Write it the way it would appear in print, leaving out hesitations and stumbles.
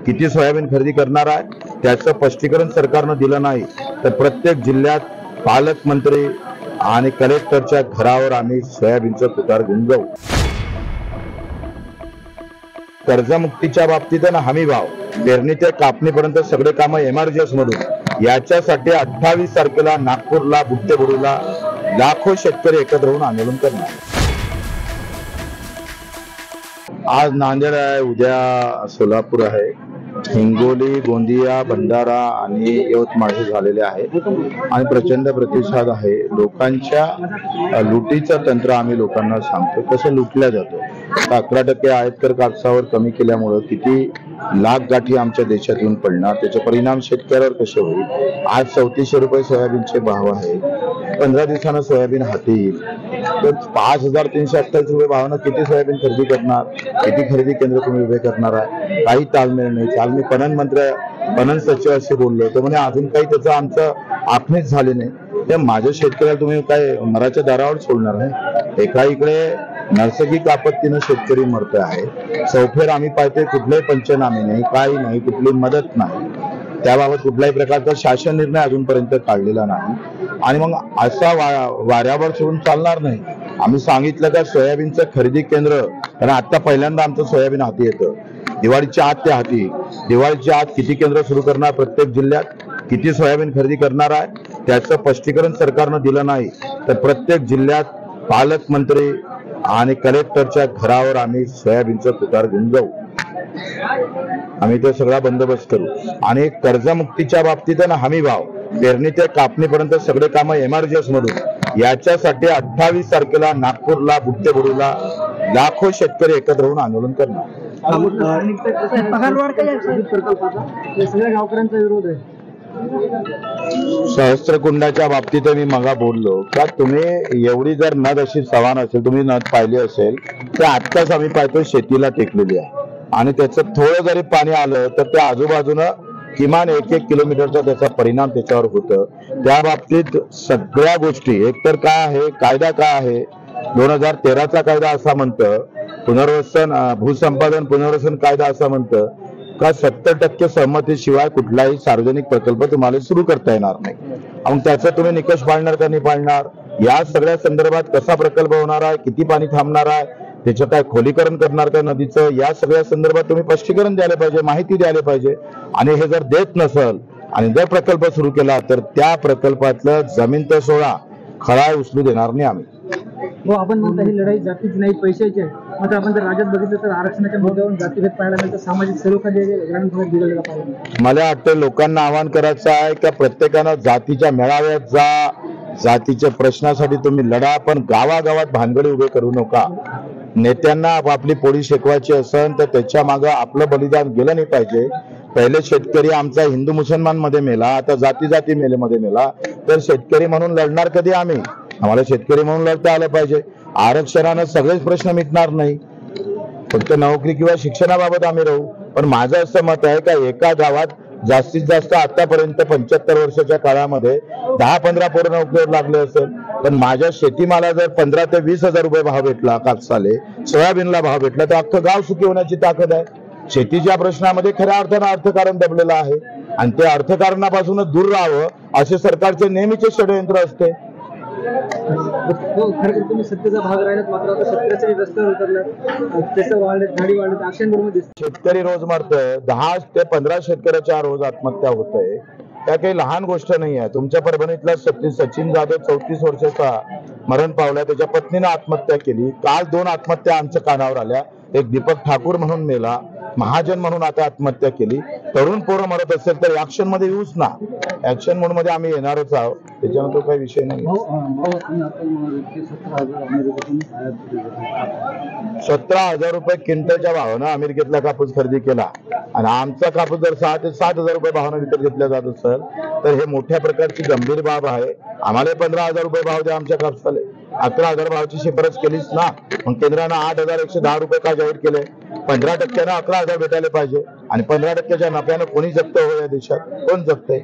किती सोयाबीन खरेदी करणार आहे त्याचं स्पष्टीकरण सरकारनं दिलं नाही तर प्रत्येक जिल्ह्यात पालकमंत्री आणि कलेक्टरच्या घरावर आम्ही सोयाबीनचं तुटार घेऊन जाऊ। कर्जमुक्तीच्या बाबतीत ना हमी भाव पेरणी ते कापणीपर्यंत सगळे कामं एमआरजीएस मधून याच्यासाठी 28 तारखेला नागपूरला बुट्टेबुडीला लाखो शेतकरी एकत्र होऊन आंदोलन करणार। आज नांदेड आहे, उद्या सोलापूर आहे, हिंगोली, गोंदिया, भंडारा आणि यवतमाळ हे झालेले आहे आणि प्रचंड प्रतिसाद आहे। लोकांच्या लुटीचं तंत्र आम्ही लोकांना सांगतो कसं लुटल्या जातो। 11% आयकर कापसावर कमी केल्यामुळे किती लाख गाठी आमच्या देशात येऊन पडणार, त्याचे परिणाम शेतकऱ्यावर कसे होईल। आज 3400 रुपये सोयाबीनचे भाव आहे, 15 दिवसानं सोयाबीन हाती येईल तर 5328 रुपये भावानं किती सोयाबीन खरेदी करणार, किती खरेदी केंद्र तुम्ही उभे करणार आहे, काही ताळमेळ नाही। काल मी पणन सचिवाशी बोललो तर म्हणे अजून काही त्याचं आमचं आखणीच झाली नाही। ते माझ्या शेतकऱ्याला तुम्ही काय मराच्या दारावर सोडणार आहे। एका इकडे नैसर्गिक आपत्तीनं शेतकरी मरत आहे, चौफेर आम्ही पाहतोय कुठलेही पंचनामे नाही, काही नाही, कुठली मदत नाही, त्याबाबत कुठल्याही प्रकारचा शासन निर्णय अजूनपर्यंत काढलेला नाही आणि मग असा वाऱ्यावर सोडून चालणार नाही। आम्ही सांगितलं का सोयाबीनचं खरेदी केंद्र, कारण आता पहिल्यांदा आमचं सोयाबीन हाती येतं, दिवाळीच्या आत ते हाती, दिवाळीच्या आत किती केंद्र सुरू करणार, प्रत्येक जिल्ह्यात किती सोयाबीन खरेदी करणार आहे त्याचं स्पष्टीकरण सरकारनं दिलं नाही तर प्रत्येक जिल्ह्यात पालकमंत्री आणि कलेक्टरच्या घरावर आम्ही सोयाबीनचं तुटार घेऊन जाऊ। आम्ही तो सगळा बंदोबस्त करू आणि कर्जमुक्तीच्या बाबतीत ना हमी भाव पेरणी ते कापणीपर्यंत सगळे कामं एमआरजीएस मधून याच्यासाठी 28 तारखेला नागपूरला बुट्टेबुडीला लाखो शेतकरी एकत्र होऊन आंदोलन करणार। गावकऱ्यांचा विरोध आहे। सहस्त्रकुंडाच्या बाबतीत मी मगा बोललो का तुम्ही एवढी जर नद अशी सवान असेल, तुम्ही नद पाहिली असेल तर आत्ताच आम्ही पाहतो शेतीला टेकलेली आहे आणि त्याचं थोडं जरी पाणी आलं तर त्या आजूबाजूनं किमान 1-1 किलोमीटरचा त्याचा परिणाम त्याच्यावर होतं। त्या बाबतीत सगळ्या गोष्टी एकतर काय आहे, कायदा काय आहे, 2013चा कायदा असा म्हणतं, पुनर्वसन भूसंपादन पुनर्वसन कायदा असा म्हणतं का 70% सहमतीशिवाय कुठलाही सार्वजनिक प्रकल्प तुम्हाला सुरू करता येणार नाही। मग त्याचा तुम्ही निकष पाळणार का नाही पाळणार, या सगळ्या संदर्भात कसा प्रकल्प होणार आहे, किती पाणी थांबणार आहे, त्याचं काय खोलीकरण करणार का नदीचं, या सगळ्या संदर्भात तुम्ही स्पष्टीकरण द्यायला पाहिजे, माहिती द्यायला पाहिजे। आणि हे जर देत नसल आणि जर प्रकल्प सुरू केला तर त्या प्रकल्पातलं जमीन तर सोडा, खळा उचलू देणार नाही आम्ही। हो, आपण म्हणता ही लढाई जातीची नाही पैशाची आहे, मात्र आपण जर राज्यात बघितलं तर आरक्षणाच्या मुद्द्यावर जातीभेद पाहायला मिळतं, सामाजिक सहकार्य ग्रामीण भागात दिलेलं पाहिजे। मला वाटतं लोकांना आवाहन करायचं आहे का प्रत्येकानं जातीच्या मेळाव्यात जा, जातीच्या प्रश्नासाठी तुम्ही लढा, पण गावागावात भानगडी उभे करू नका। नेत्यांना आपली पोळी शेकवायची असेल तर त्याच्या मागं आपलं बलिदान गेलं नाही पाहिजे। पहिले शेतकरी आमचा हिंदू मुसलमान मध्ये मेला, आता जाती जाती मध्ये मेला, तर शेतकरी म्हणून लढणार कधी आम्ही? आम्हाला शेतकरी म्हणून लढता आलं पाहिजे। आरक्षणानं सगळेच प्रश्न मिटणार नाही, फक्त नोकरी किंवा शिक्षणाबाबत आम्ही राहू। पण माझं असं मत आहे का एका गावात जास्तीत जास्त आतापर्यंत 75 वर्षाच्या काळामध्ये 10-15 पोरं नोकरीवर लागले असेल, पण माझ्या शेतीमाला जर 15 ते 20 हजार रुपये भाव भेटला, कापसाले सोयाबीनला भाव भेटला तर अख्खं गाव सुखी होण्याची ताकद आहे। शेतीच्या प्रश्नामध्ये खऱ्या अर्थानं अर्थकारण दबलेलं आहे आणि ते अर्थकारणापासूनच दूर राहावं असे सरकारचे नेहमीचे षडयंत्र असते। खरं तुम्ही सत्तेचा भाग राहिलात, मात्र आता शेतकऱ्याचे रस्त्यावर उतरलात, केसं वाढले, झाडी वाढले, अक्षांबरोबर शेतकरी रोज मरतोय, 10 ते 15 शेतकऱ्याच्या रोज आत्महत्या होत आहे। त्या काही लहान गोष्ट नाही आहे। तुमच्या परभणीतला सचिन जाधव 34 वर्षाचा मरण पावला, त्याच्या पत्नीने आत्महत्या केली। काल 2 आत्महत्या आमच्या कानावर आल्या, एक दीपक ठाकूर म्हणून मेला, महाजन म्हणून आता आत्महत्या केली। तरुण पोरं मरत असेल तर ऍक्शन मध्ये येऊच ना, ऍक्शन मोड मध्ये आम्ही येणारच आहोत, त्याच्यानंतर काही विषय नाही। 17,000 रुपये क्विंटलच्या भावानं अमेरिकेतला कापूस खरेदी केला आणि आमचा कापूस जर 6,000 ते 7,000 रुपये भावानं विकत घेतला जात असेल तर हे मोठ्या प्रकारची गंभीर बाब आहे। आम्हाला 15,000 रुपये भाव द्या आमच्या कापसाला, 11,000 भावाची शिफारस केलीच ना, मग केंद्रानं 8,110 रुपये का जाहीर केले? 15% 11,000 भेटायला पाहिजे आणि 15%च्या नफ्यानं कोणी जगतं हो या देशात? कोण जगतंय?